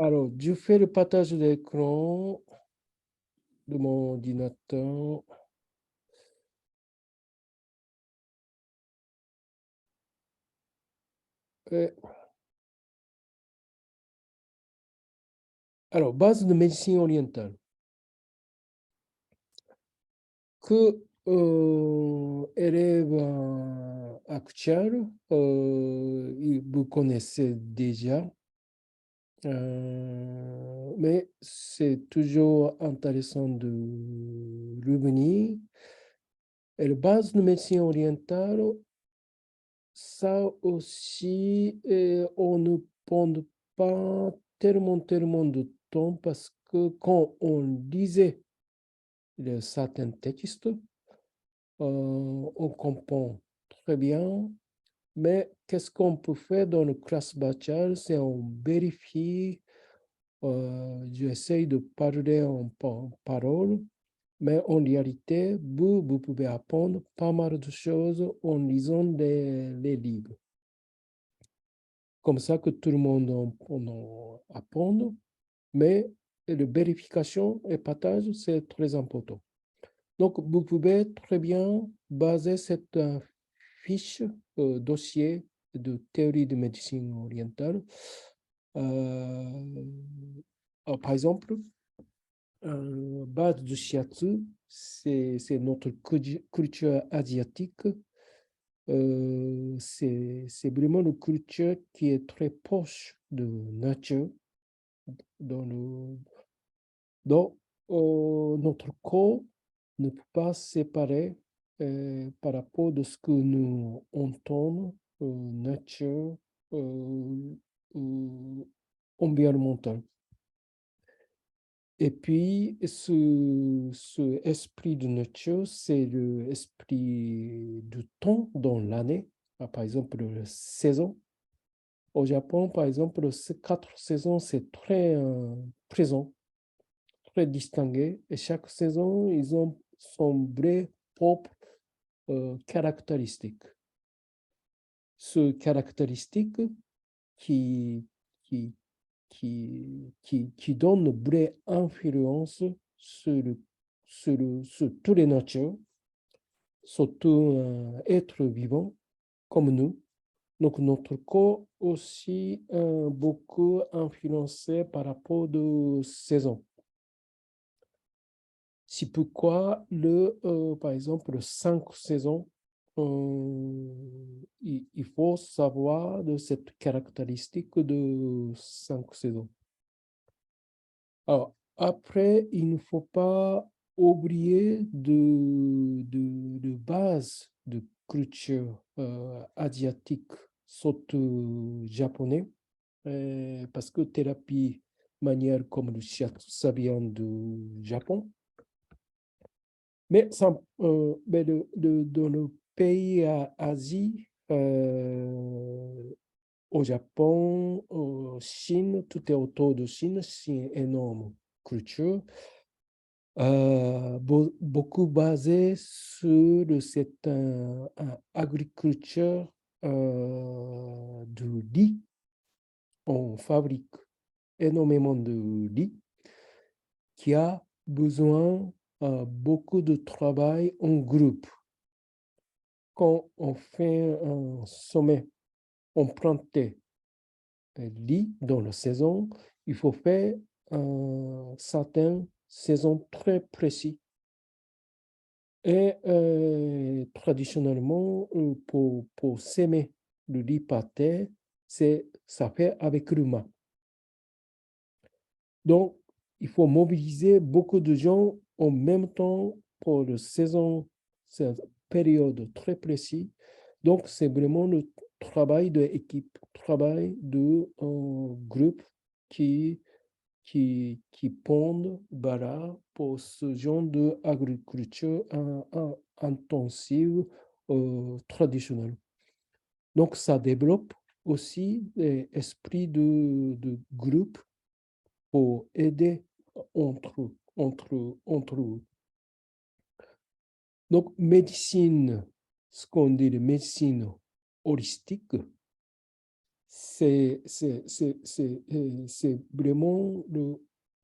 Alors, je fais le partage d'écran de mon ordinateur. Et alors, base de médecine orientale. Que élève actuel, vous connaissez déjà, mais c'est toujours intéressant de revenir. Et la base de médecine orientale, ça aussi, on ne prend pas tellement de temps parce que quand on lisait certains textes, on comprend très bien, mais qu'est-ce qu'on peut faire dans le classe bachar, c'est on vérifie, j'essaye de parler en parole, mais en réalité, vous pouvez apprendre pas mal de choses en lisant les livres. Comme ça que tout le monde en apprend, mais la vérification et partage, c'est très important. Donc, vous pouvez très bien baser cette fiche, dossier de théorie de médecine orientale. Par exemple, base de shiatsu, c'est notre culture asiatique. C'est vraiment une culture qui est très proche de nature, dans le, dont notre corps ne peut pas séparer par rapport de ce que nous entendons, nature, euh, environnemental. Et puis, ce esprit de nature, c'est l'esprit du temps dans l'année. Par exemple, la saison. Au Japon, par exemple, ces 4 saisons, c'est très présent, très distingué. Et chaque saison, ils ont son vrai propre caractéristique. Ce caractéristique qui, qui, qui donne une vraie influence sur toutes les natures, surtout être vivant comme nous. Donc, notre corps aussi beaucoup influencé par rapport de saison. C'est pourquoi, par exemple, 5 saisons, il faut savoir de cette caractéristique de 5 saisons. Alors, après, il ne faut pas oublier de base de culture asiatique, surtout japonais, parce que thérapie manière comme le shiatsu, ça vient du Japon. Mais, dans le pays Asie, au Japon, en Chine, tout est autour de Chine, c'est une énorme culture, beaucoup basée sur cette agriculture du riz. On fabrique énormément de riz qui a besoin beaucoup de travail en groupe. Quand on fait un sommet, on plantait riz dans la saison, il faut faire certaines saisons très précises. Et traditionnellement, pour s'aimer le riz par terre, ça fait avec le main. Donc, il faut mobiliser beaucoup de gens en même temps pour la saison, cette période très précise. Donc, c'est vraiment le travail d'équipe, travail de groupe qui, qui pondent voilà, pour ce genre d'agriculture intensive traditionnelle. Donc, ça développe aussi l'esprit de groupe pour aider entre eux. Donc, médecine, ce qu'on dit de médecine holistique, c'est vraiment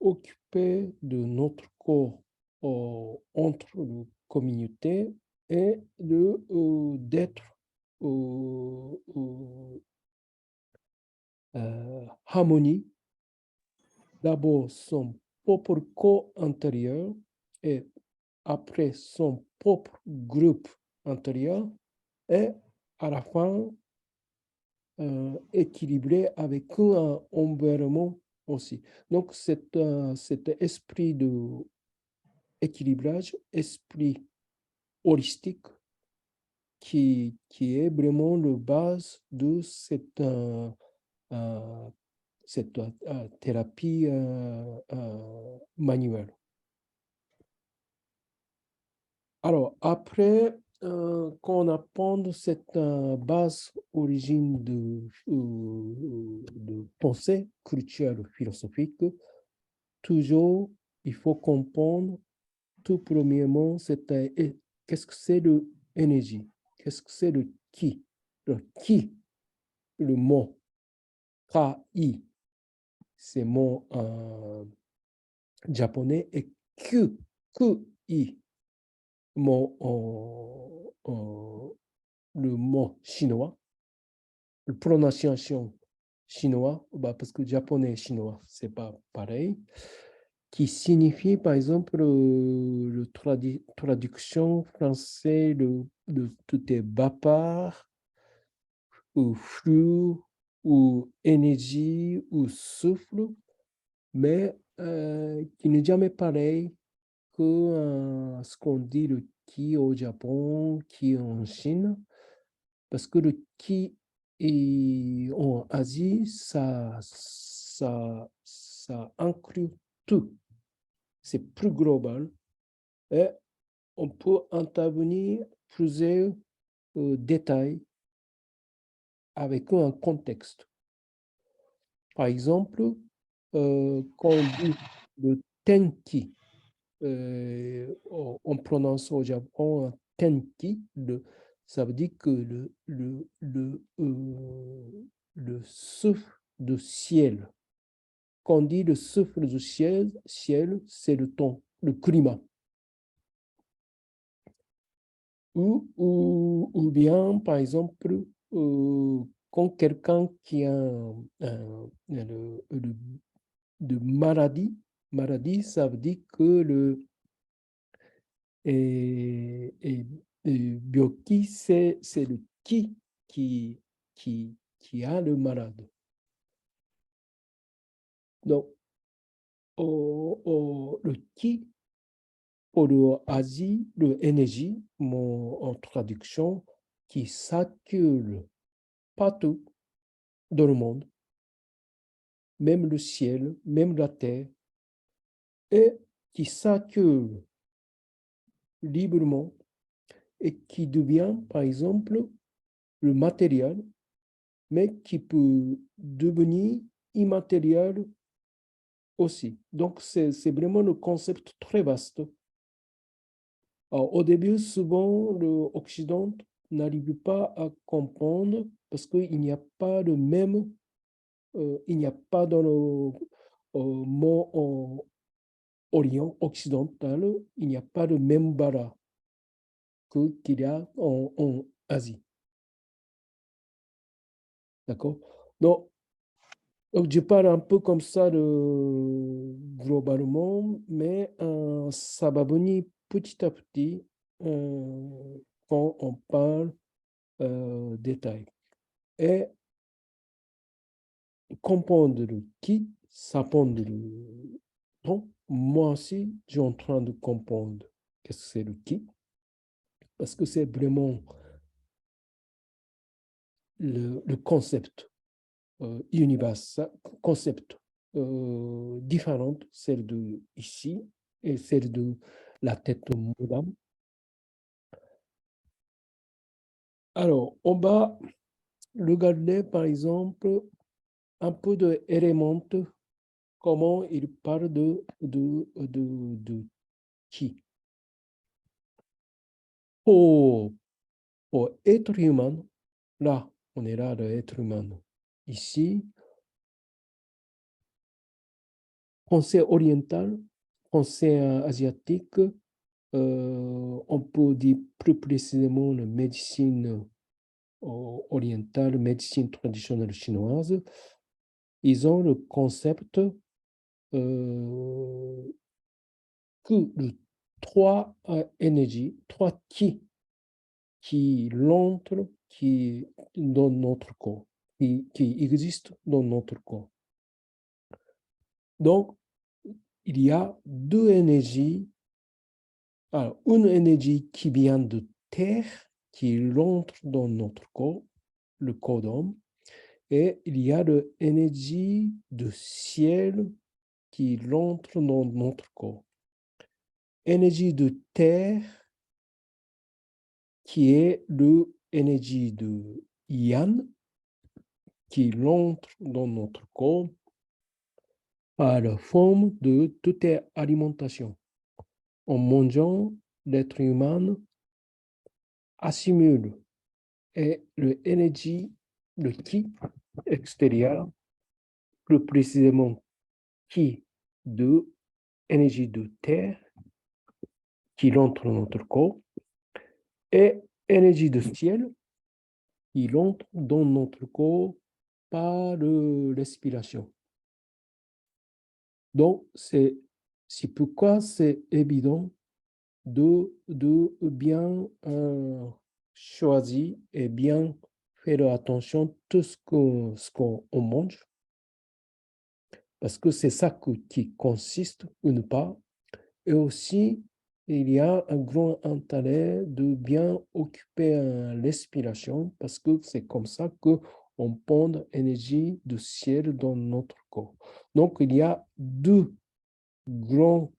occuper de notre corps entre la communauté et d'être harmonie. D'abord son propre corps intérieur et après son propre groupe intérieur et à la fin équilibré avec un environnement aussi. Donc, cet esprit de équilibrage, esprit holistique, qui est vraiment la base de cette thérapie manuelle. Alors, après qu'on apprend cette base origine de pensée culturelle philosophique, toujours, il faut comprendre tout premièrement, qu'est-ce que c'est l'énergie? Qu'est-ce que c'est le ki? Le ki, le mot K-I, c'est mot japonais, et Ku-I, le mot chinois, la prononciation chinois, parce que japonais et chinois, c'est pas pareil, qui signifie, par exemple, traduction français de tout est vapeur, ou flux, ou énergie, ou souffle, mais qui n'est jamais pareil que ce qu'on dit le ki au Japon, ki en Chine, parce que le ki en Asie, ça inclut tout. C'est plus global et on peut intervenir plusieurs détails avec un contexte. Par exemple, quand on dit le tenki, on prononce au Japon tenki, ça veut dire que le souffle de ciel. Quand on dit le souffle du ciel, c'est le temps, le climat. Ou bien, par exemple, quand quelqu'un qui a de maladie, ça veut dire que byoki, c'est le qui, qui a le malade. Donc, le ki, pour l'Asie, l'énergie, en traduction, qui circule partout dans le monde, même le ciel, même la terre, et qui circule librement et qui devient, par exemple, le matériel, mais qui peut devenir immatériel aussi. Donc, c'est vraiment le concept très vaste. Alors, au début, souvent, l'Occident n'arrive pas à comprendre parce qu'il n'y a pas le même, il n'y a pas dans le mot en Orient occidental, il n'y a pas le même bara qu'il y a en Asie. D'accord? Donc, je parle un peu comme ça globalement, mais ça va venir petit à petit quand on parle détail. Et comprendre le qui, ça prend le temps. Moi aussi, je suis en train de comprendre qu'est-ce que c'est le qui, parce que c'est vraiment le concept universel, concept différent, celle de ici et celle de la tête moderne. Alors, on va regarder, par exemple, un peu d'éléments, comment il parle de qui. Pour être humain, là, on est là, l'être humain. ici, pensée orientale, pensée asiatique, on peut dire plus précisément la médecine orientale, médecine traditionnelle chinoise. Ils ont le concept que les trois énergies, trois qui l'entrent, qui dans notre corps, qui existent dans notre corps. Donc, il y a deux énergies. Alors, une énergie qui vient de terre, qui rentre dans notre corps, le corps d'homme, et il y a l'énergie de ciel qui rentre dans notre corps. Énergie de terre qui est l'énergie de Yan qui rentre dans notre corps par la forme de toute alimentation. En mangeant, l'être humain assimile et l'énergie, le ki extérieur, plus précisément ki de énergie de terre qui rentre dans notre corps et énergie de ciel qui rentre dans notre corps par l'expiration. Donc, c'est pourquoi c'est évident de bien choisir et bien faire attention à tout ce qu'on mange, parce que c'est ça qui consiste ou pas. Et aussi, il y a un grand intérêt de bien occuper l'expiration, parce que c'est comme ça qu'on pond énergie de ciel dans notre corps. Donc, il y a deux grands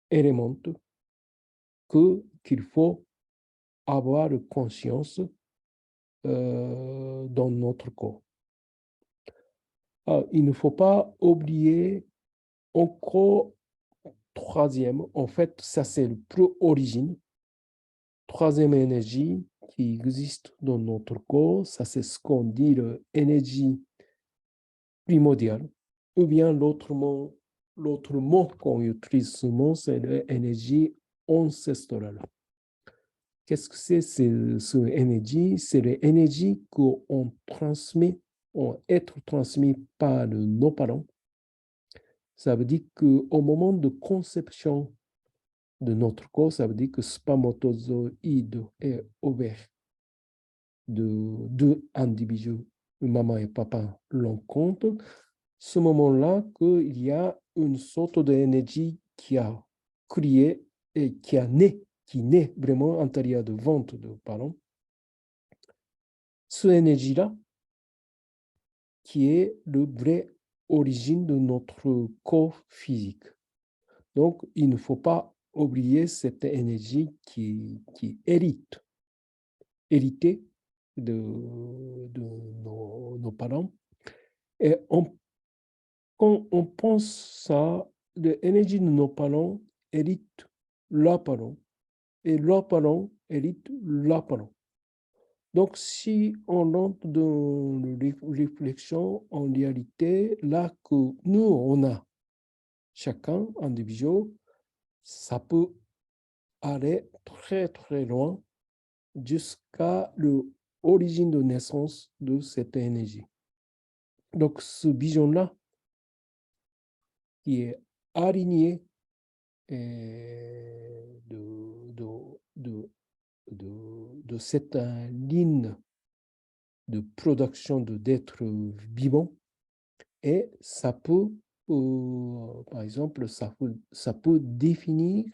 éléments qu'il faut avoir conscience dans notre corps. Alors, il ne faut pas oublier encore troisième, en fait, ça c'est le plus origine. Troisième énergie qui existe dans notre corps, ça c'est ce qu'on dit l'énergie primordiale, ou bien l'autre mot qu'on utilise souvent, c'est l'énergie ancestrale. Qu'est-ce que c'est cette énergie? C'est l'énergie qu'on transmet, on être transmis par nos parents. Ça veut dire qu'au moment de conception de notre corps, ça veut dire que spermatozoïde est ouvert de deux individus, maman et papa, l'encontre. Ce moment-là, qu'il y a une sorte d'énergie qui a créé et qui naît vraiment à l'intérieur de ventre de parents. Cette énergie-là, qui est le vrai origine de notre corps physique. Donc, il ne faut pas oublier cette énergie qui héritée de nos parents. Et quand on pense ça, l'énergie de nos parents hérite leurs parents, et leurs parents héritent leurs parents. Donc, si on entre dans la réflexion, en réalité, là que nous, on a chacun individuel, ça peut aller très, très loin jusqu'à l'origine de naissance de cette énergie. Donc, ce vision-là, qui est aligné de cette ligne de production d'êtres vivants, et ça peut, par exemple, ça peut définir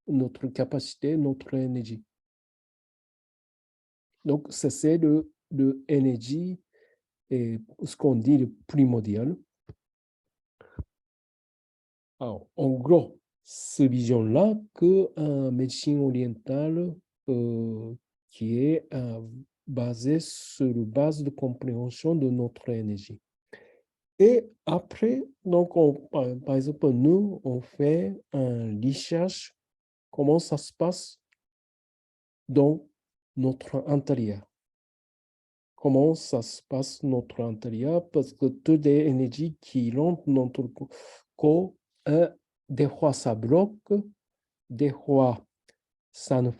notre capacité, notre énergie. Donc, c'est l'énergie, et ce qu'on dit le primordial. Alors, en gros, cette vision-là que médecine orientale qui est basée sur la base de compréhension de notre énergie. Et après, donc, par exemple, nous, on fait une recherche, comment ça se passe dans notre intérieur. comment ça se passe notre intérieur, parce que toutes les énergies qui rentrent dans notre corps, des fois ça bloque, des fois ça ne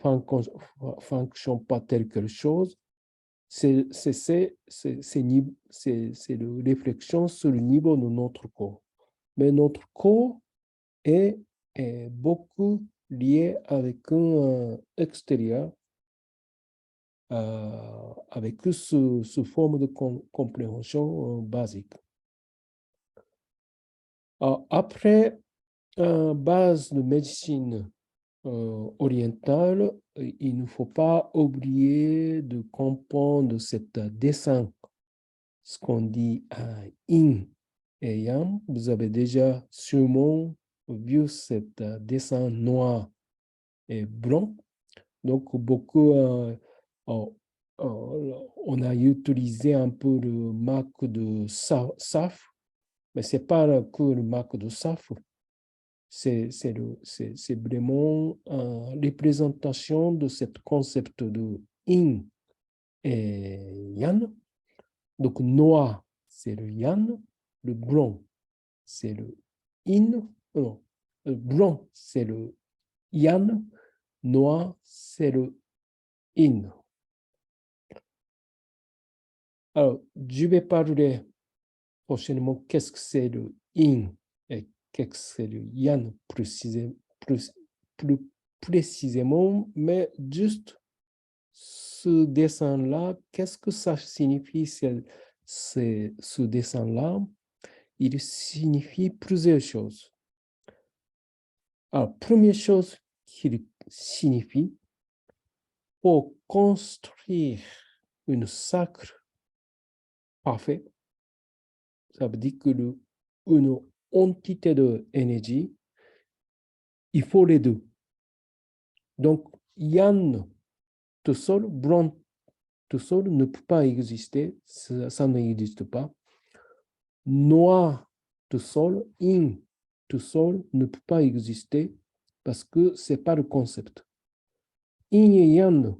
fonctionne pas telle quelque chose. C'est la réflexion sur le niveau de notre corps. Mais notre corps est beaucoup lié avec un extérieur, avec ce forme de compréhension basique. Après, base de médecine orientale, il ne faut pas oublier de comprendre cet dessin, ce qu'on dit yin et yang. Vous avez déjà sûrement vu cet dessin noir et blanc. Donc, beaucoup, on a utilisé un peu le marque de SAF, mais ce n'est pas que le marque de SAF. C'est vraiment une représentation de ce concept de yin et yang. Donc, noir, c'est le yang, le blanc, c'est le yin, non, le blanc, c'est le yang, noir, c'est le yin. Alors, je vais parler prochainement qu'est-ce que c'est le yin et qu'est-ce que c'est le yang plus précisément, mais juste ce dessin-là, qu'est-ce que ça signifie ce dessin-là? Il signifie plusieurs choses. Alors, première chose qu'il signifie, pour construire une sacre parfaite, ça veut dire que une entité d'énergie, il faut les deux. Donc, yang tout seul, blanc tout seul ne peut pas exister, ça n'existe pas. Noir tout seul, yin tout seul ne peut pas exister parce que ce n'est pas le concept. Yin et yang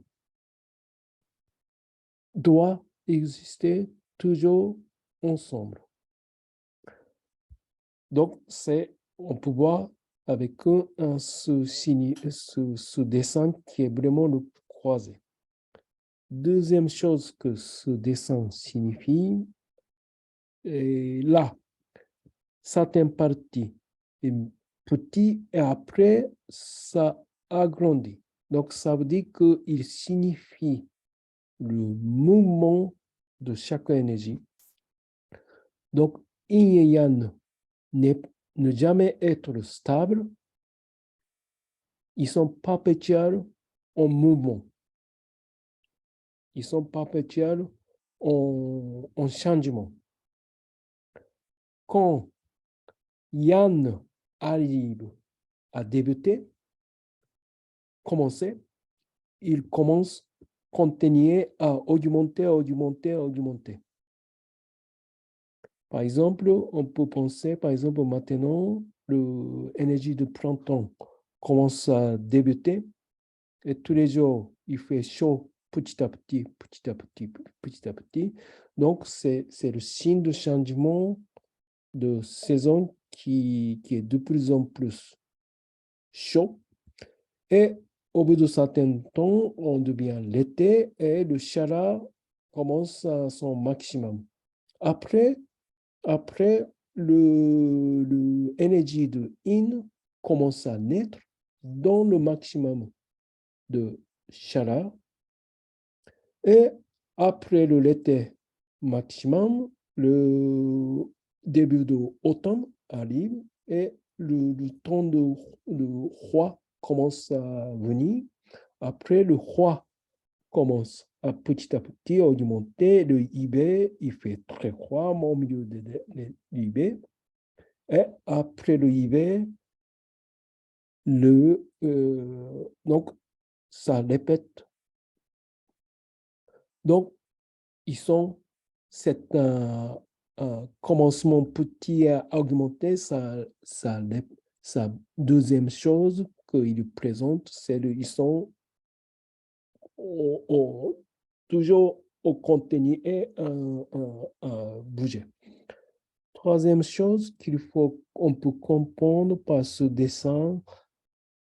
doivent exister toujours ensemble. Donc, on peut voir avec ce dessin qui est vraiment le croisé. Deuxième chose que ce dessin signifie, là, certaines parties est petit et après, ça agrandit. Donc, ça veut dire qu'il signifie le mouvement de chaque énergie. Donc, yin et yang ne jamais être stable, ils sont perpétuels en mouvement. Ils sont perpétuels en changement. Quand yang arrive à débuter, commencer, il commence à continuer à augmenter, augmenter, augmenter. Par exemple, on peut penser, par exemple, maintenant, l'énergie de printemps commence à débuter et tous les jours, il fait chaud petit à petit, petit à petit, petit à petit. Donc, c'est le signe de changement de saison qui est de plus en plus chaud. Et au bout de certain temps, on devient l'été et le chaleur commence à son maximum. Après l'énergie de yin commence à naître dans le maximum de chaleur. Et après l'été maximum, le début de l'automne arrive et le temps de roi commence à venir. Après, le roi commence à petit augmenter. Le hiver, il fait très froid au milieu de l'hiver. Et après le hiver, donc, ça répète. Donc, c'est un commencement petit à augmenter. Sa deuxième chose qu'il présente, c'est qu'ils sont toujours au contenu et bouger. Troisième chose qu'on peut comprendre par ce dessin,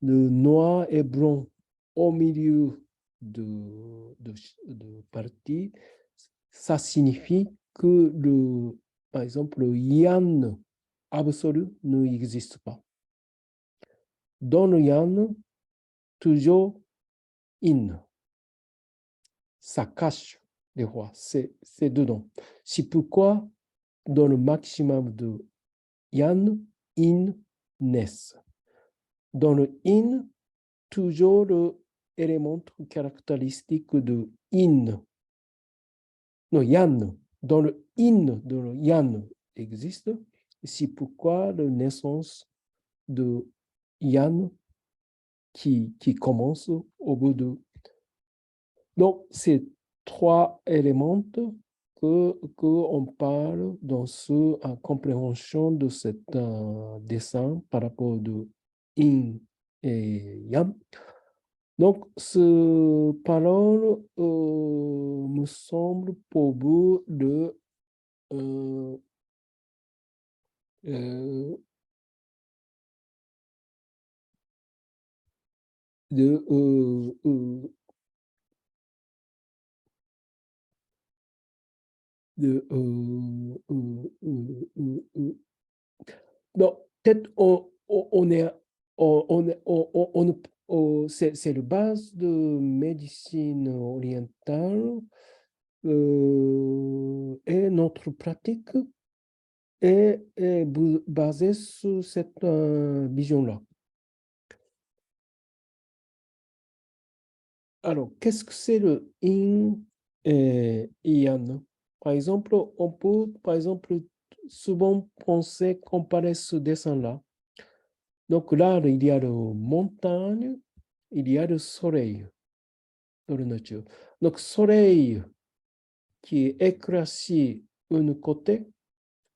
le noir et blanc au milieu de partie, ça signifie que par exemple, le yan absolu n'existe pas. Dans le yan, toujours in. Ça cache des fois, c'est dedans. C'est pourquoi dans le maximum de yan, in naissent. Dans le in, toujours l'élément caractéristique de in. Non, yan. Dans le in, dans le yan existe. C'est pourquoi la naissance de yan qui commence au bout de. Donc, c'est trois éléments qu'on parle dans cette compréhension de ce dessin par rapport de in et yang. Donc, ce parole me semble pour vous euh, euh, de non, peut-être on est, c'est le base de médecine orientale et notre pratique est basée sur cette vision-là. Alors, qu'est-ce que c'est le yin et yang? Par exemple, on peut, par exemple, souvent penser, comparer ce dessin-là. Donc là, il y a la montagne, il y a le soleil dans la nature. Donc, soleil qui est éclairci d'un côté,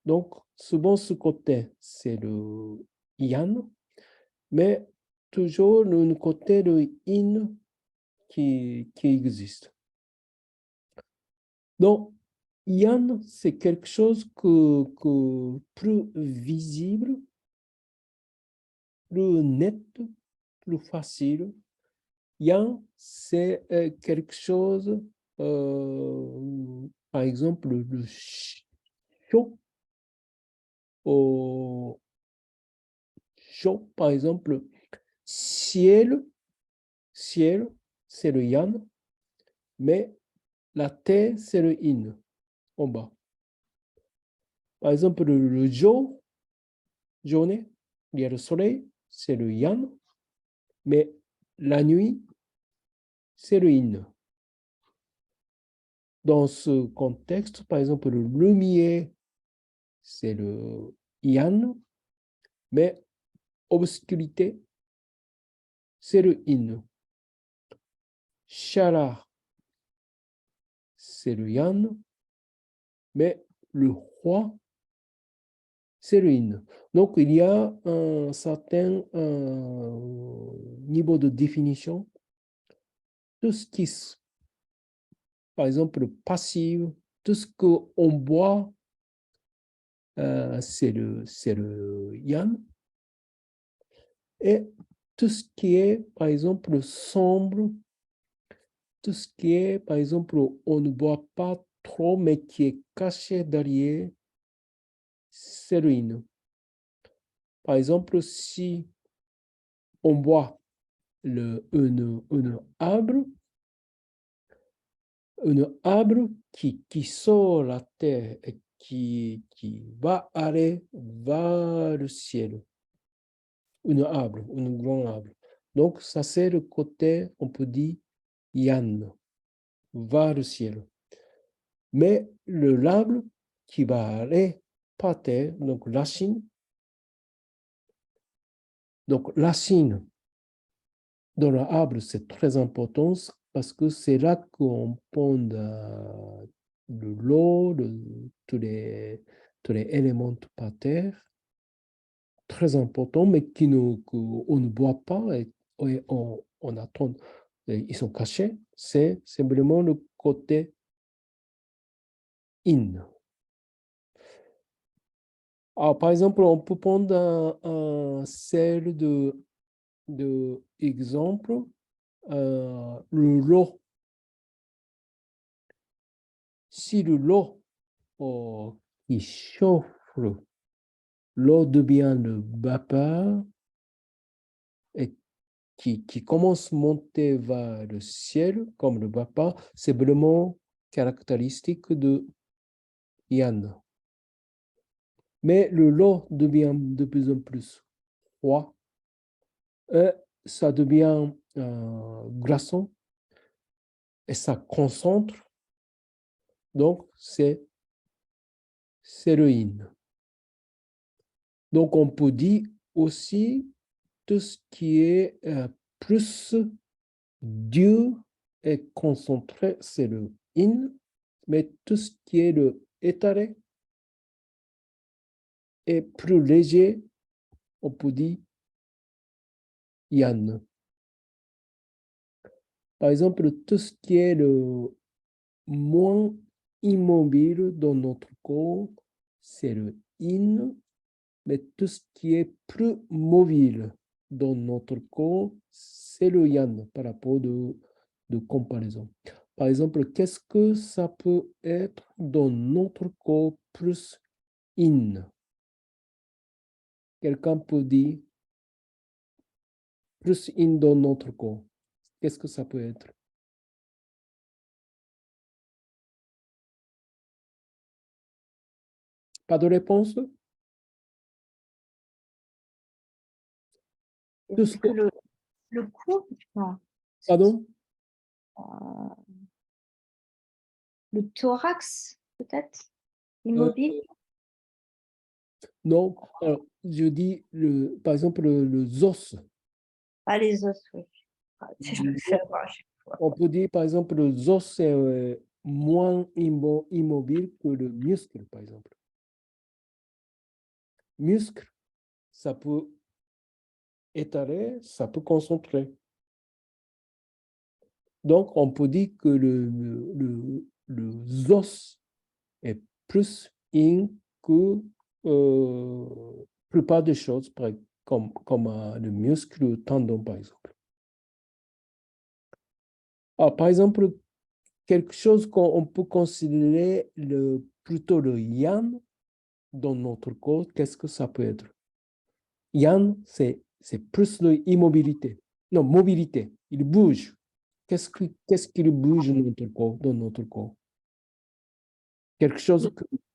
donc souvent ce côté, c'est le yang, mais toujours d'un côté, le yin qui existe. Donc, yang, c'est quelque chose que plus visible, plus net, plus facile. Yang, c'est quelque chose, par exemple, le chaud, au chaud, par exemple, ciel, ciel, c'est le yang, mais la terre, c'est le yin, en bas. Par exemple, le jour, journée, il y a le soleil, c'est le yang, mais la nuit, c'est le yin. Dans ce contexte, par exemple, le lumière, c'est le yang, mais obscurité, c'est le yin. Chaleur, c'est le yang, mais le roi, c'est le yin. Donc, il y a un certain niveau de définition. Tout ce qui, par exemple, passif, tout ce qu'on boit, c'est le yang. Et tout ce qui est, par exemple, sombre, tout ce qui est, par exemple, on ne boit pas trop, mais qui est caché derrière, c'est le yin. Par exemple, si on boit un arbre qui sort la terre et qui va aller vers le ciel. Un grand arbre. Donc, ça c'est le côté, on peut dire, yan, vers le ciel. Mais l'arbre qui va aller par terre, donc la Chine, dans l'arbre, c'est très important parce que c'est là qu'on pond de l'eau, tous les éléments par terre, très importants, mais qu'on ne voit pas et on attend. Ils sont cachés. C'est simplement le côté yin. Alors, par exemple, on peut prendre un seul de exemple, le lot. Si le lot qui chauffe, l'eau devient le vapeur et qui commence à monter vers le ciel comme le vapeur, c'est vraiment caractéristique de Yann. Mais le lot devient de plus en plus froid et ça devient glaçant et ça concentre. Donc, c'est le yin. Donc, on peut dire aussi tout ce qui est plus dur et concentré, c'est le yin, mais tout ce qui est le étalé et plus léger, on peut dire yang. Par exemple, tout ce qui est le moins immobile dans notre corps, c'est le yin, mais tout ce qui est plus mobile dans notre corps, c'est le yang par rapport de comparaison. Par exemple, qu'est-ce que ça peut être dans notre corps plus yin? Quelqu'un peut dire plus yin dans notre corps. Qu'est-ce que ça peut être? Pas de réponse? Tout ce Que que- le cou, non. Pardon? Le thorax, peut-être, immobile. Non, alors, je dis, par exemple, le os. Ah, les os, oui. Je me fais avoir à chaque fois. On peut dire, par exemple, le os est moins immobile que le muscle, par exemple. Muscle, ça peut étaler, ça peut concentrer. Donc, on peut dire que le os est plus in que la plupart des choses, comme le muscle, le tendon, par exemple. Alors, par exemple, quelque chose qu'on peut considérer plutôt le yang dans notre corps, qu'est-ce que ça peut être? Yang, c'est plus l'immobilité. Non, mobilité. Il bouge. Qu'est-ce qu'il bouge dans notre corps? Quelque chose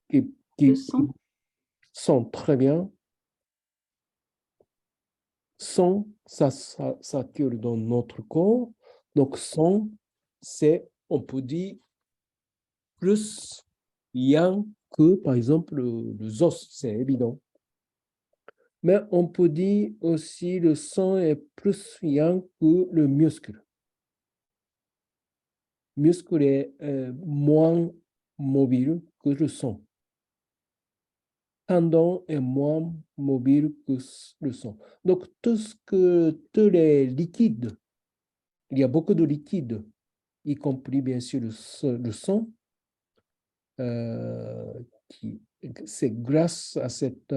qui, Le qui sang. sent très bien. Sang, ça circule dans notre corps. Donc, sang, c'est, on peut dire, plus yang que, par exemple, le os, c'est évident. Mais on peut dire aussi le sang est plus yang que le muscle. Le muscle est moins mobile que le sang. Tendon est moins mobile que le sang. Donc, tous les liquides, il y a beaucoup de liquides, y compris bien sûr le sang, euh, c'est grâce à cet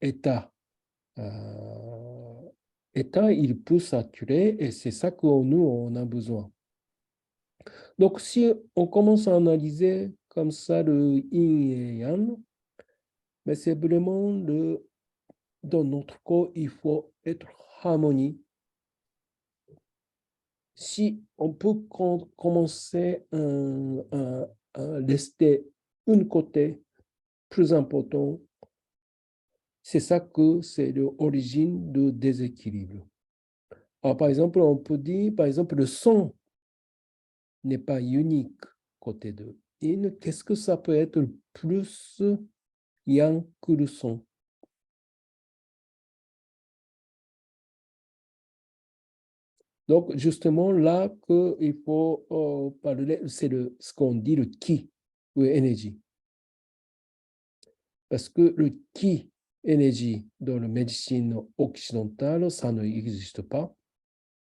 état état, il peut saturer et c'est ça que nous, on a besoin. Donc, si on commence à analyser comme ça le yin et yang, mais c'est vraiment dans notre corps, il faut être harmonie. Si on peut commencer à laisser un côté plus important, c'est ça que c'est l'origine de déséquilibre. Alors, par exemple, on peut dire, par exemple, le son n'est pas unique côté de yin. Qu'est-ce que ça peut être plus yang que le son? Donc, justement, là qu'il faut parler, c'est ce qu'on dit le ki, ou énergie. Parce que le ki, énergie, dans la médecine occidentale, ça n'existe pas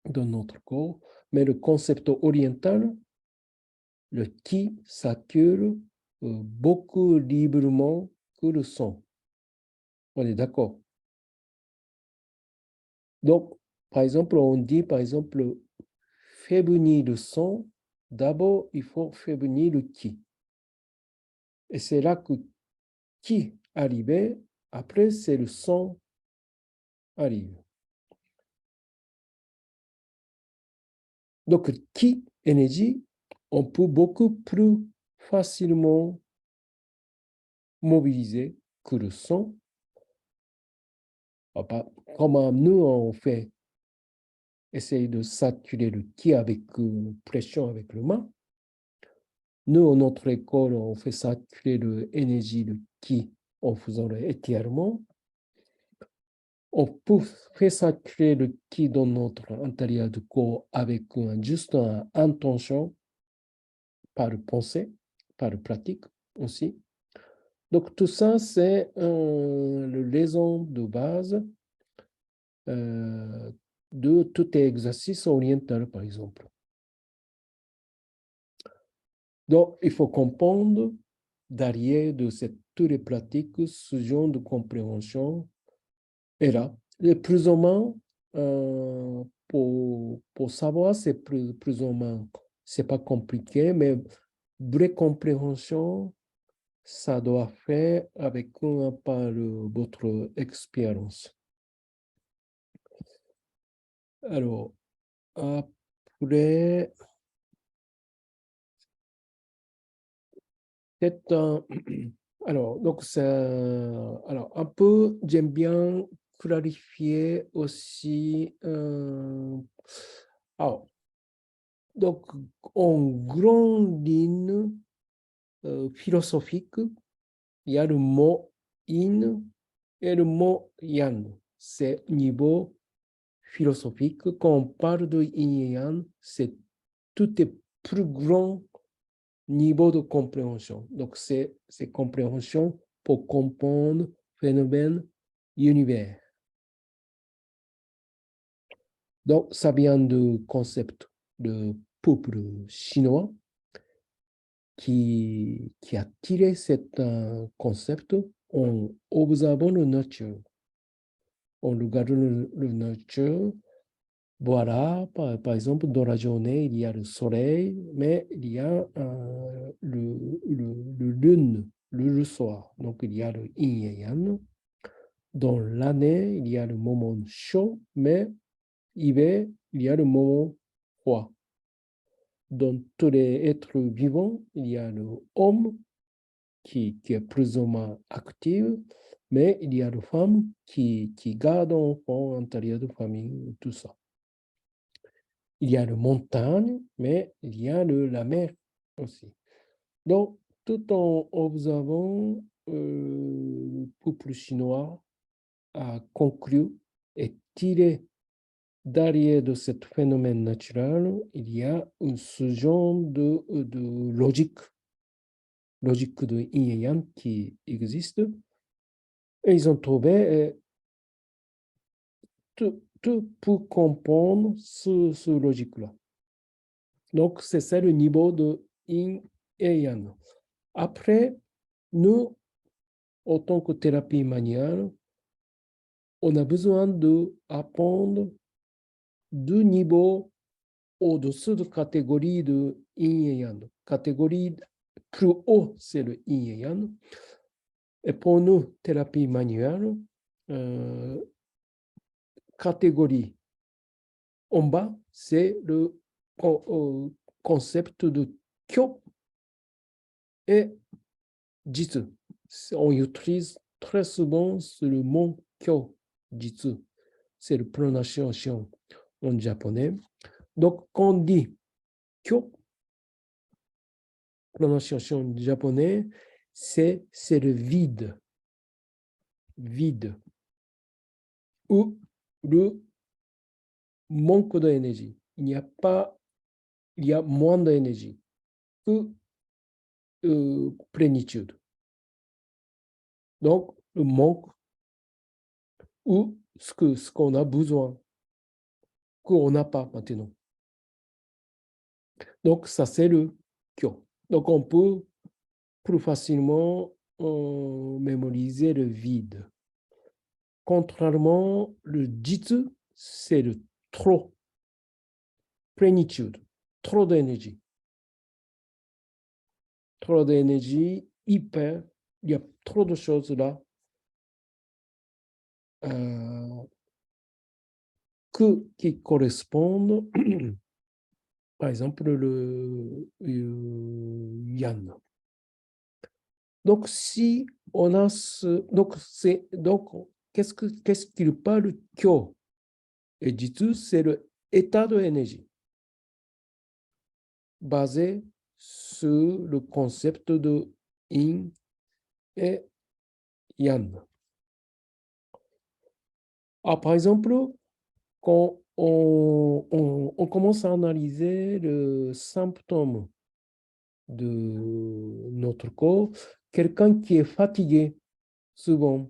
dans notre corps. Mais le concept oriental, le qui circule beaucoup librement que le son. On est d'accord. Donc, par exemple, on dit, par exemple, fait venir le son, d'abord, il faut faire venir le qui. Et c'est là que qui arrive, après, c'est le son arrive. Donc, qui énergie, on peut beaucoup plus facilement mobiliser que le son. Comme nous, on fait essayer de saturer le qui avec une pression avec le main. Nous, en notre école, on fait saturer l'énergie de qui en faisant l'étirement. On peut faire saturer le qui dans notre intérieur du corps avec juste une intention par pensée, par pratique aussi. Donc, tout ça, c'est la raison de base de tout exercice oriental, par exemple. Donc, il faut comprendre derrière de toutes les pratiques, ce genre de compréhension est là. Et plus ou moins, pour savoir, c'est plus ou moins, c'est pas compliqué, mais vraie compréhension, ça doit faire avec par votre expérience. Alors, après, peut-être, alors, donc, alors, un peu, j'aime bien clarifier aussi. Alors, donc, en grande ligne philosophique, il y a le mot yin et le mot yang. C'est niveau philosophique. Quand on parle de yin et yang, c'est tout est plus grand niveau de compréhension. Donc, c'est compréhension pour comprendre phénomène, univers. Donc, ça vient du concept de peuple chinois qui a tiré cet concept en observant la nature. On regarde la nature. Voilà, par exemple, dans la journée, il y a le soleil, mais il y a le lune, le soir. Donc, il y a le yin et yang. Dans l'année, il y a le moment chaud, mais hiver, il y a le moment froid. Dans tous les êtres vivants, il y a le homme qui est plus ou moins actif, mais il y a la femme qui garde enfant à l'intérieur de famille, tout ça. Il y a la montagne, mais il y a la mer aussi. Donc, tout en observant, le peuple chinois a conclu et tiré derrière de ce phénomène naturel, il y a ce genre de logique de yin et yang qui existe. Et ils ont trouvé tout pour comprendre ce logique-là. Donc, c'est ça le niveau de yin et yang. Après, nous, en tant que thérapie manuelle, on a besoin d'apprendre deux niveaux au-dessus de catégorie de yin et yang. Catégorie plus haut, c'est le yin et yang. Et pour nous, thérapie manuelle, catégorie en bas, c'est le concept de kyo et jitsu. On utilise très souvent le mot kyo, jitsu. C'est la prononciation en japonais. Donc, quand on dit kyo, prononciation en japonais, c'est le vide. Vide. Ou le manque d'énergie. Il y a moins d'énergie que plénitude. Donc, le manque ou ce qu'on a besoin, qu'on n'a pas maintenant. Donc, ça, c'est le kyo. Donc, on peut plus facilement mémoriser le vide. Contrairement, le jitsu, c'est le trop, plénitude, trop d'énergie. Trop d'énergie, hyper, il y a trop de choses là qui correspondent, par exemple, le yan. Donc, si on a ce... Donc qu'est-ce qu'il parle kyo? Et jitsu, c'est l'état de l'énergie basé sur le concept de yin et yang. Ah, par exemple, quand on commence à analyser le symptôme de notre corps, quelqu'un qui est fatigué, souvent,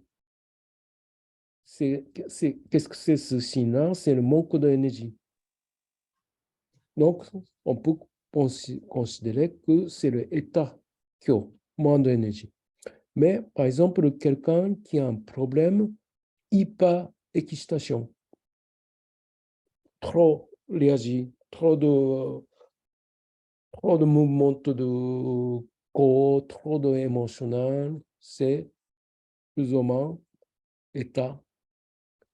qu'est-ce que c'est ce signe-là? C'est le manque d'énergie. Donc, on peut considérer que c'est l'état qui a moins d'énergie. Mais, par exemple, quelqu'un qui a un problème, hyper-excitation, trop réagit, trop de mouvements de corps, trop d'émotionnel, c'est plus ou moins état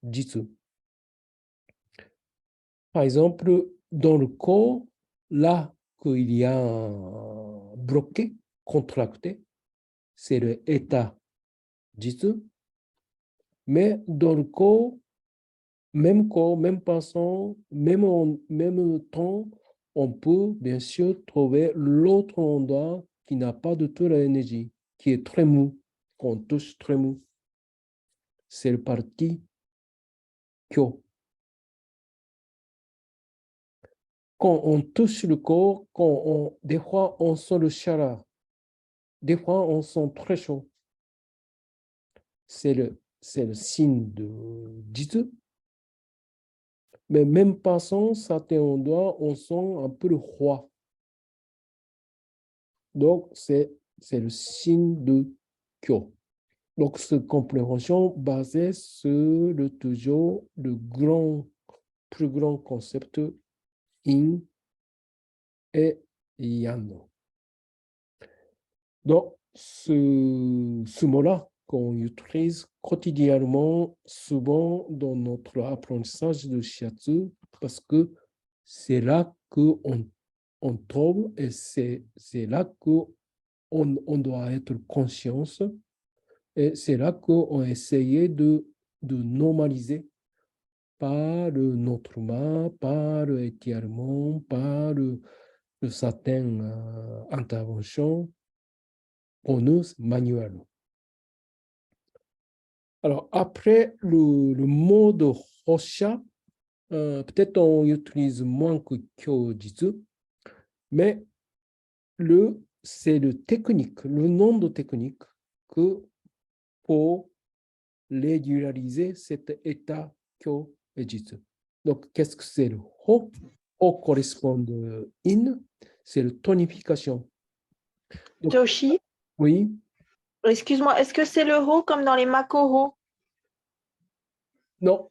jitsu. Par exemple, dans le corps, là qu'il y a un bloqué, contracté, c'est l'état jitsu. Mais dans le corps, même façon, même temps, on peut bien sûr trouver l'autre endroit qui n'a pas de toute l'énergie, qui est très mou, qu'on touche très mou. C'est le parti kyo. Quand on touche le corps, des fois on sent le chaleur, des fois on sent très chaud. C'est le signe de jitsu. Mais même passant certains endroits, on sent un peu le froid. Donc, c'est le signe de Kyo. Donc, cette compréhension basée sur toujours le plus grand concept Yin et Yang. Donc, ce mot-là qu'on utilise quotidiennement, souvent dans notre apprentissage de shiatsu, parce que c'est là qu'on on trouve et c'est là qu'on on doit être conscient et c'est là qu'on essayé de normaliser par notre main, par l'étirement, par certaines interventions qu'on use manuellement. Alors, après le mot de Hosha, peut-être on utilise moins que Kyojitsu, mais c'est le technique, le nom de technique que pour régulariser cet état Kyo-Jitsu. Donc, qu'est-ce que c'est le Ho? Ho correspond à In, c'est la tonification. Donc, Joshi, oui, excuse-moi, est-ce que c'est le ho comme dans les Makoho? non,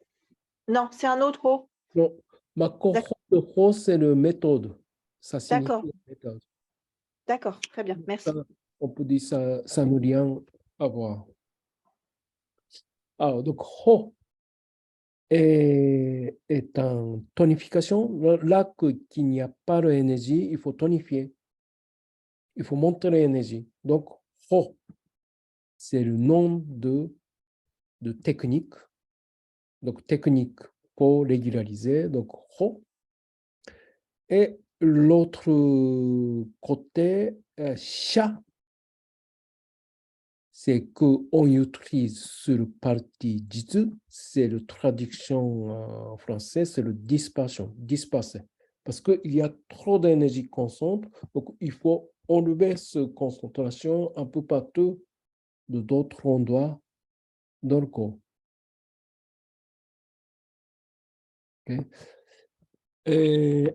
Non, c'est un autre ho. non. Makoho, le Ho, c'est le méthode. Ça signifie D'accord, méthode. d'accord, très bien, merci. On peut dire ça n'a rien à voir. Alors, donc, Ho est en tonification. Là qu'il n'y a pas d'énergie, il faut tonifier. Il faut monter l'énergie. Donc, Ho, c'est le nom de technique. Donc, technique pour régulariser. Donc, Ho. Et l'autre côté, Sha, c'est qu'on utilise sur le parti Jitsu, c'est la traduction en français, c'est le dispersion, disperser. Parce qu'il y a trop d'énergie concentrée, donc il faut enlever cette concentration un peu partout de d'autres endroits dans le corps. Okay? Et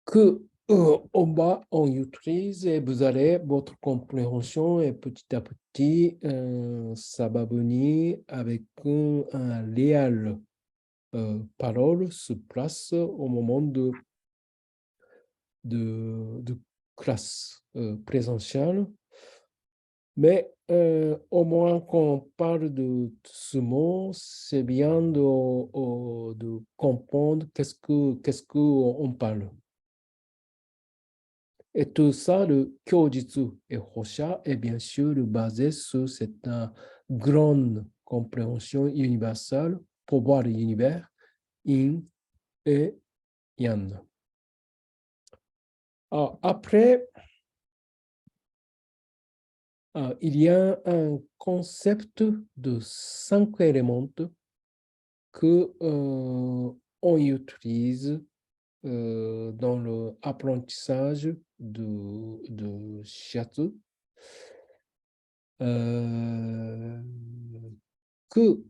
que en bas, on utilise et vous allez, votre compréhension et petit à petit, ça va venir avec un réel parole se place au moment de classe présentielle. Mais au moins qu'on parle de ce mot, c'est bien de comprendre qu'est-ce qu'on parle. Et tout ça, le Kyojitsu et Hosha est bien sûr basé sur cette grande compréhension universelle pour voir l'univers, Yin et Yang. Après, il y a un concept de 5 éléments que on utilise dans l'apprentissage de shiatsu, que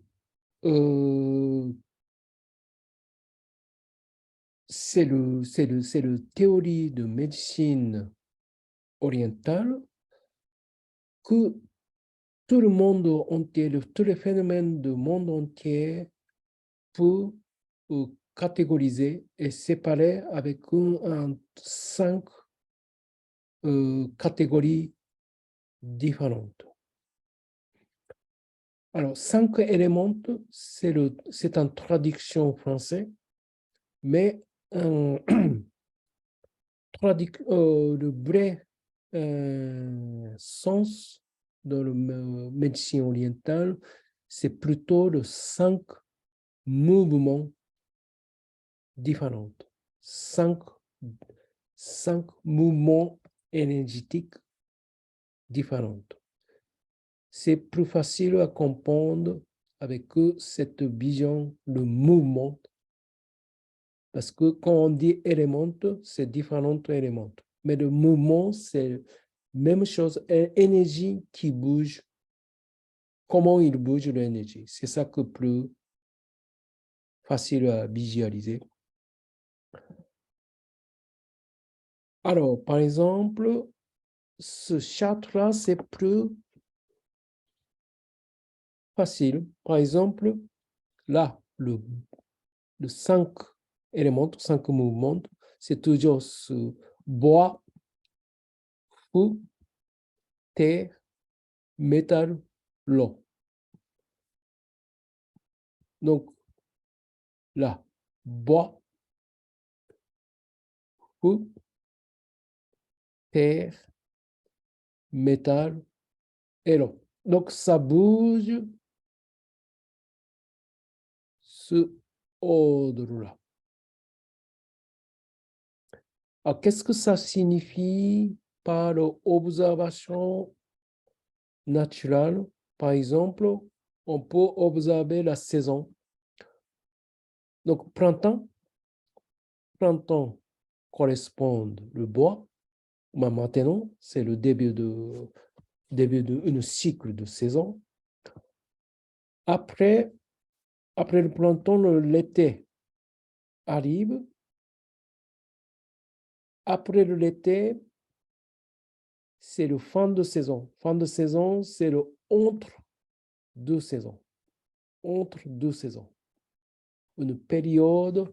c'est le théorie de médecine orientale que tout le monde entier, tous les phénomènes du monde entier peut catégoriser et séparer avec cinq catégories différentes. Alors, 5 éléments, c'est en traduction française, mais le vrai sens de la médecine orientale, c'est plutôt le 5 mouvements différents. 5 mouvements énergétiques différents. C'est plus facile à comprendre avec cette vision, le mouvement, parce que quand on dit élément, c'est différents éléments. Mais le mouvement, c'est la même chose, énergie qui bouge, comment il bouge l'énergie. C'est ça que plus facile à visualiser. Alors, par exemple, ce chart-là, c'est plus facile. Par exemple, là, le 5 éléments, 5 mouvements, c'est toujours ce bois, feu, terre, métal, l'eau. Donc, là, bois, feu, terre, métal et l'eau. Donc, ça bouge ce ordre-là. Alors, qu'est-ce que ça signifie par l'observation naturelle? Par exemple, on peut observer la saison. Donc, printemps correspond le bois. Mais maintenant, c'est le début d'un cycle de saison. Après le printemps, l'été arrive. Après l'été, c'est le fin de saison. Fin de saison, c'est le entre deux saisons. Entre deux saisons. Une période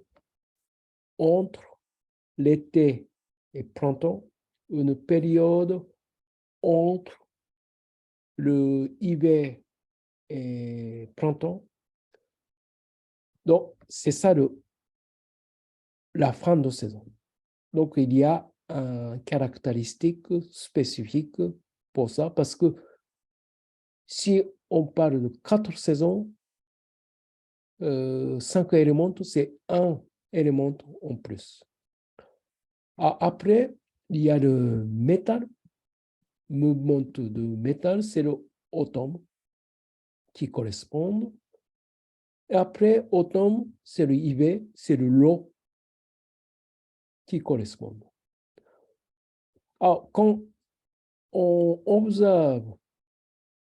entre l'été et printemps. Une période entre le hiver et printemps. Donc, c'est ça la fin de saison. Donc, il y a une caractéristique spécifique pour ça, parce que si on parle de 4 saisons, 5 éléments, c'est un élément en plus. Après, il y a le métal. Mouvement de métal, c'est le automne qui correspond. Et après, automne, c'est le hiver, c'est le l'eau qui correspond. Alors, quand on observe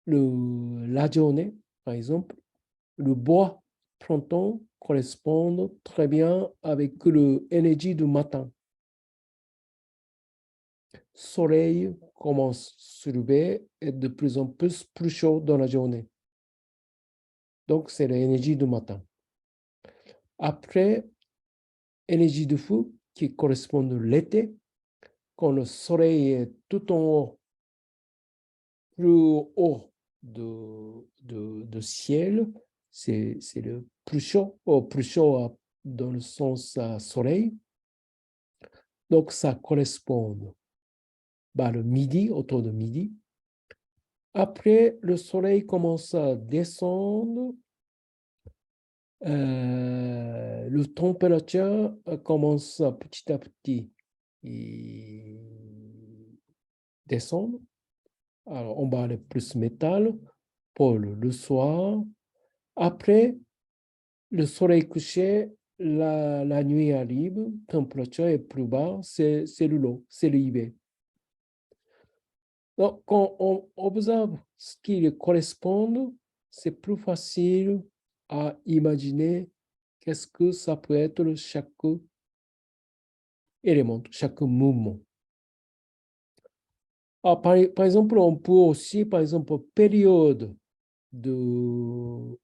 la journée, par exemple, le bois printemps correspond très bien avec l'énergie du matin. soleil commence à se lever et de plus en plus chaud dans la journée. Donc, c'est l'énergie du matin. Après, énergie du feu qui correspond à l'été, quand le soleil est tout en haut, plus haut de ciel, c'est le plus chaud dans le sens soleil. Donc, ça correspond le midi, autour de midi. Après, le soleil commence à descendre. La température commence à petit à petit descendre. Alors, on va aller plus métal pour le soir. Après, le soleil couché, la nuit arrive, température est plus bas, c'est l'hiver. Donc, quand on observe ce qui correspond, c'est plus facile à imaginer qu'est-ce que ça peut être chaque élément, chaque mouvement. Par exemple, on peut aussi, par exemple, période d'une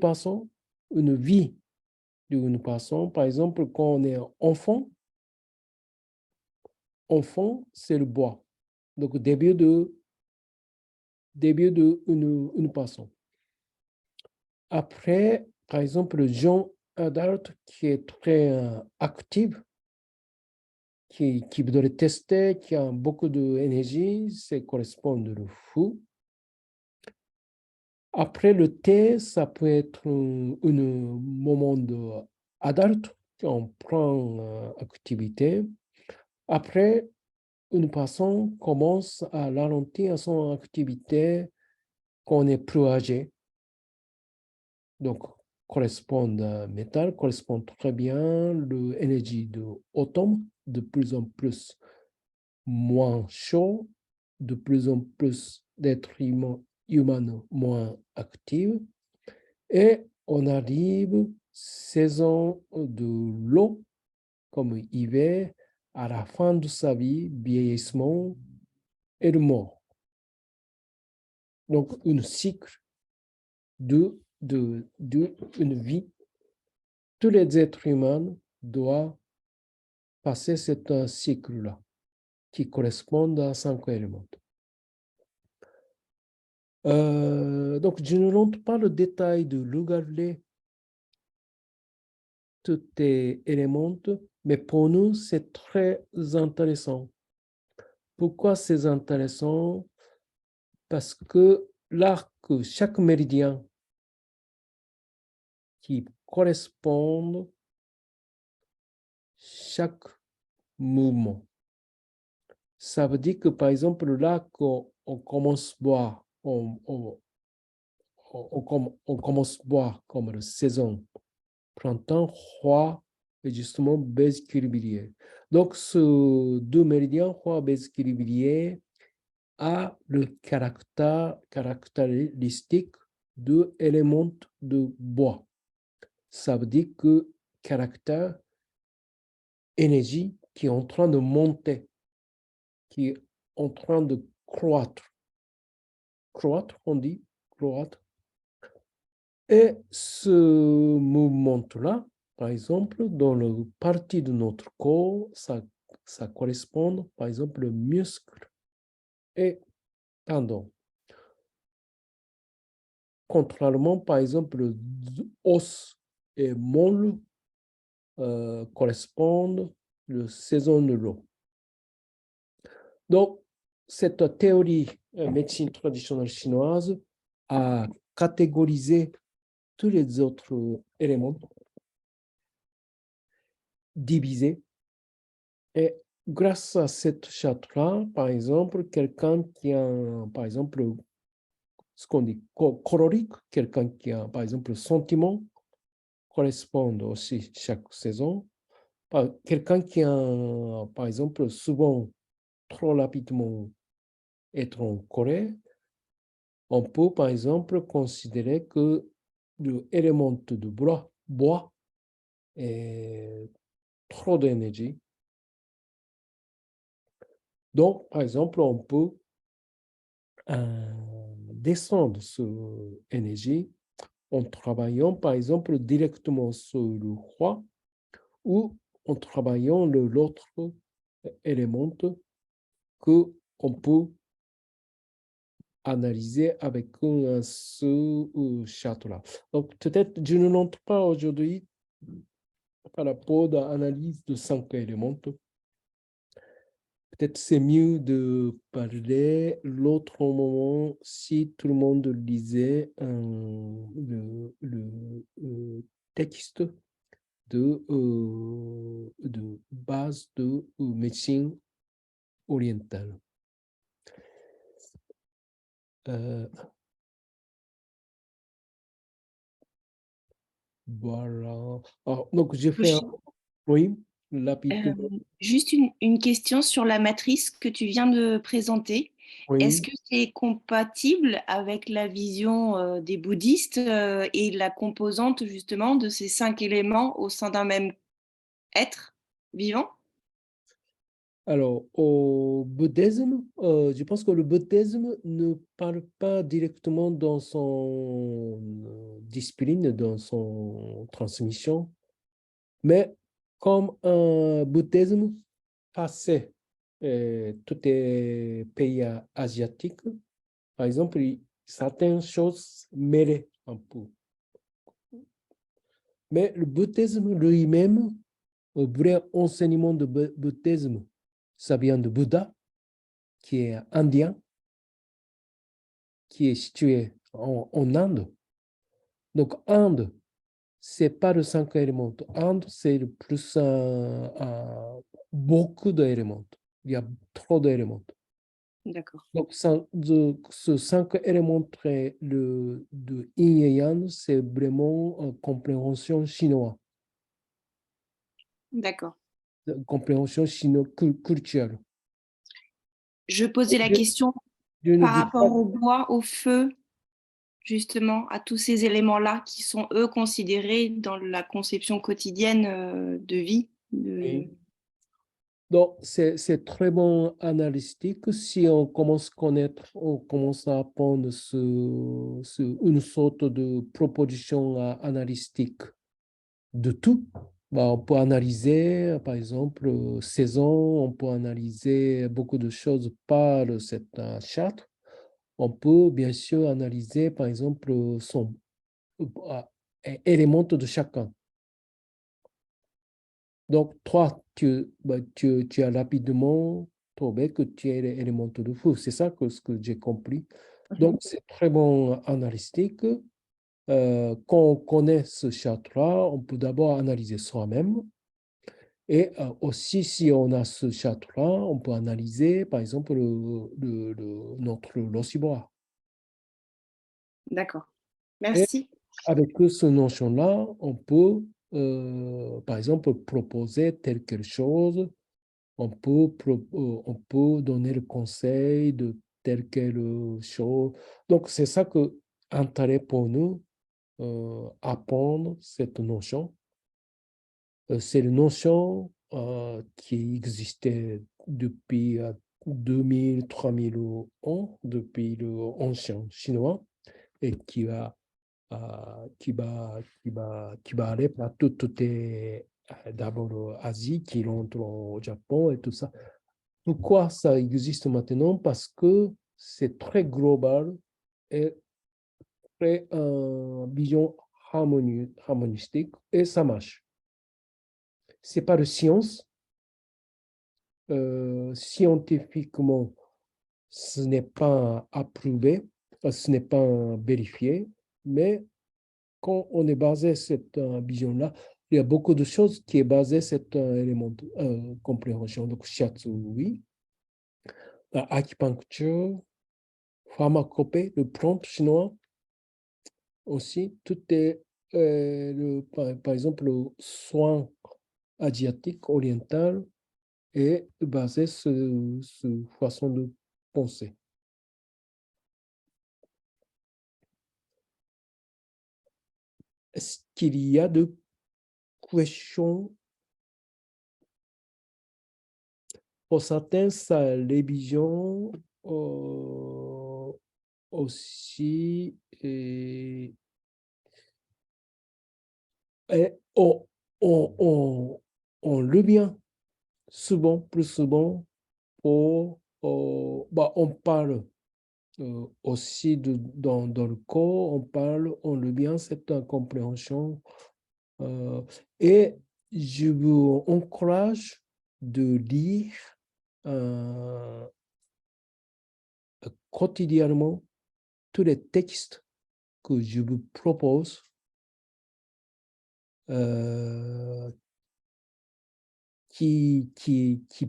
personne, une vie d'une personne, par exemple, quand on est enfant, c'est le bois. Donc, début une personne. Après, par exemple, le jeune adulte qui est très actif, qui voudrait tester, qui a beaucoup d'énergie, c'est correspond au fou. Après le thé, ça peut être un moment d'adulte, on prend activité. Après, une personne commence à ralentir son activité quand on est plus âgé. Donc, métal correspond très bien l'énergie de automne, de plus en plus moins chaud, de plus en plus d'êtres humains moins actifs. Et on arrive saison de l'eau, comme hiver, à la fin de sa vie, vieillissement et de mort. Donc, un cycle une vie. Tous les êtres humains doivent passer ce cycle-là, qui correspond à 5 éléments. Donc, je ne rentre pas le détail de regarder tous les éléments, mais pour nous, c'est très intéressant. Pourquoi c'est intéressant? Parce que l'arc, chaque méridien qui correspond chaque mouvement. Ça veut dire que, par exemple, là, quand on commence à boire, on commence à boire comme la saison printemps, roi et justement baisse équilibrier. Donc, ce deux méridiens, roi, baisse équilibrier, a le caractéristique de élément de bois. Ça veut dire que caractère énergie qui est en train de monter, qui est en train de croître. Croître, on dit, croître. Et ce mouvement-là, par exemple, dans la partie de notre corps, ça correspond, par exemple, muscle et tendon. Contrairement, par exemple, os et moelle correspondent la saison de l'eau. Donc, cette théorie médecine traditionnelle chinoise a catégorisé tous les autres éléments divisés. Et grâce à cette charte-là, par exemple, quelqu'un qui a, par exemple, ce qu'on dit colorique, quelqu'un qui a, par exemple, sentiment, correspond aussi chaque saison. Quelqu'un qui a, par exemple, souvent trop rapidement être en colère, on peut, par exemple, considérer que l'élément de bois est trop d'énergie. Donc, par exemple, on peut descendre sur énergie en travaillant, par exemple, directement sur le roi ou en travaillant l'autre élément que on peut analyser avec ce château-là. Donc, peut-être, je ne n'entre pas aujourd'hui par rapport à l'analyse de 5 éléments. Peut-être c'est mieux de parler l'autre moment si tout le monde lisait texte de base de médecine orientale. Voilà. Alors, donc, j'ai fait un... Oui, rapidement. Juste une question sur la matrice que tu viens de présenter. Est-ce Oui. que c'est compatible avec la vision des bouddhistes et la composante justement de ces 5 éléments au sein d'un même être vivant? Alors, au bouddhisme, je pense que le bouddhisme ne parle pas directement dans son discipline, dans son transmission, mais comme un bouddhisme passé tous les pays asiatiques, par exemple, certaines choses mêlées un peu. Mais le bouddhisme lui-même, le vrai enseignement du bouddhisme, ça vient de Bouddha, qui est indien, qui est situé en Inde. Donc, Inde, c'est pas le 5 éléments. Inde, c'est le plus beaucoup d'éléments. Il y a trop d'éléments. D'accord, Donc, ce 5 éléments de yin et yang, c'est vraiment une compréhension chinoise, d'accord. compréhension culturelle. Je posais la Je, question je ne par dis pas, rapport au bois, au feu, justement, à tous ces éléments-là qui sont, eux, considérés dans la conception quotidienne de vie. oui. Donc, c'est très bon analytique. Si on commence à connaître, on commence à apprendre une sorte de proposition analytique de tout. Bah, on peut analyser, par exemple, saison, on peut analyser beaucoup de choses par cette charte. On peut bien sûr analyser, par exemple, son élément de chacun. Donc, toi, tu as rapidement trouvé que tu es l'élément de feu. C'est ça ce que j'ai compris. Donc, c'est très bon analytique. Quand on connaît ce charte-là, on peut d'abord analyser soi-même. Et aussi, si on a ce charte-là, on peut analyser, par exemple, notre l'ossiboire. D'accord. Et Merci. avec ce notion-là, on peut, par exemple, proposer telle quelque chose. On peut donner le conseil de telle quelle chose. Donc, c'est ça que intérêt pour nous, apprendre cette notion. C'est une notion qui existait depuis 2000, 3000 ans, depuis l'ancien chinois, et qui va aller par toutes les, d'abord Asie, qui rentre au Japon et tout ça. Pourquoi ça existe maintenant? Parce que c'est très global et très vision harmonistique et ça marche. C'est pas de science. Scientifiquement, ce n'est pas approuvé, ce n'est pas vérifié, mais quand on est basé sur cette vision-là, il y a beaucoup de choses qui est basé sur cet élément de compréhension. Donc, shiatsu, oui, acupuncture, pharmacopée, le prompt chinois aussi, tout est, par exemple, le soin asiatique, oriental, est basé sur cette façon de penser. Est-ce qu'il y a de questions? pour certains, sa révision aussi et on le bien souvent, plus souvent, on parle aussi dans le corps, on le bien cette compréhension. Et je vous encourage de lire quotidiennement tous les textes que je vous propose qui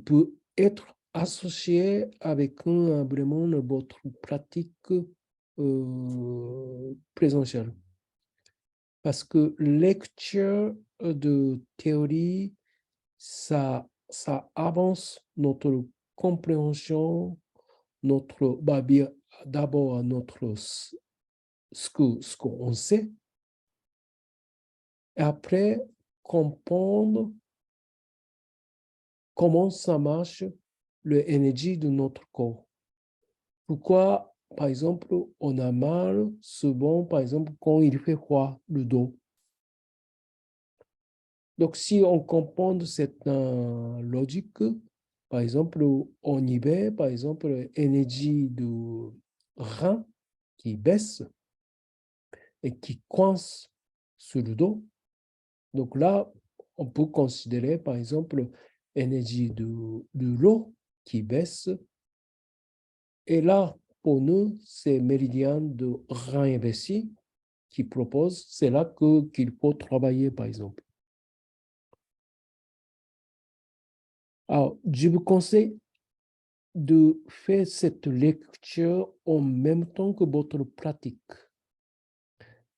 peut être associé avec vraiment votre pratique présentielle. Parce que lecture de théorie, ça avance notre compréhension, bien, d'abord ce qu'on sait, et après comprendre comment ça marche l'énergie de notre corps. Pourquoi, par exemple, on a mal souvent, par exemple, quand il fait froid, le dos. Donc, si on comprend cette logique, par exemple, en hiver, par exemple, l'énergie du rein qui baisse et qui coince sur le dos. Donc là, on peut considérer, par exemple, l'énergie de l'eau qui baisse. Et là, pour nous, c'est méridien de rein investi qui propose, c'est là qu'il faut travailler, par exemple. Alors, je vous conseille de faire cette lecture en même temps que votre pratique.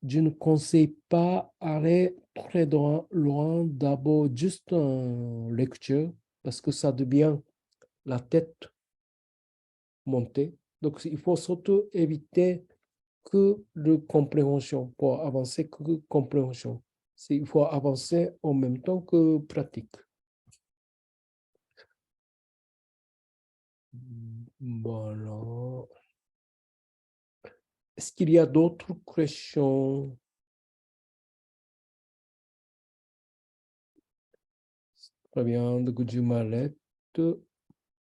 Je ne conseille pas aller très loin d'abord juste en lecture parce que ça devient la tête montée. Donc, il faut surtout éviter que la compréhension, pour avancer que compréhension. Il faut avancer en même temps que pratique. Voilà. Est-ce qu'il y a d'autres questions? Très bien, de Gujumalet.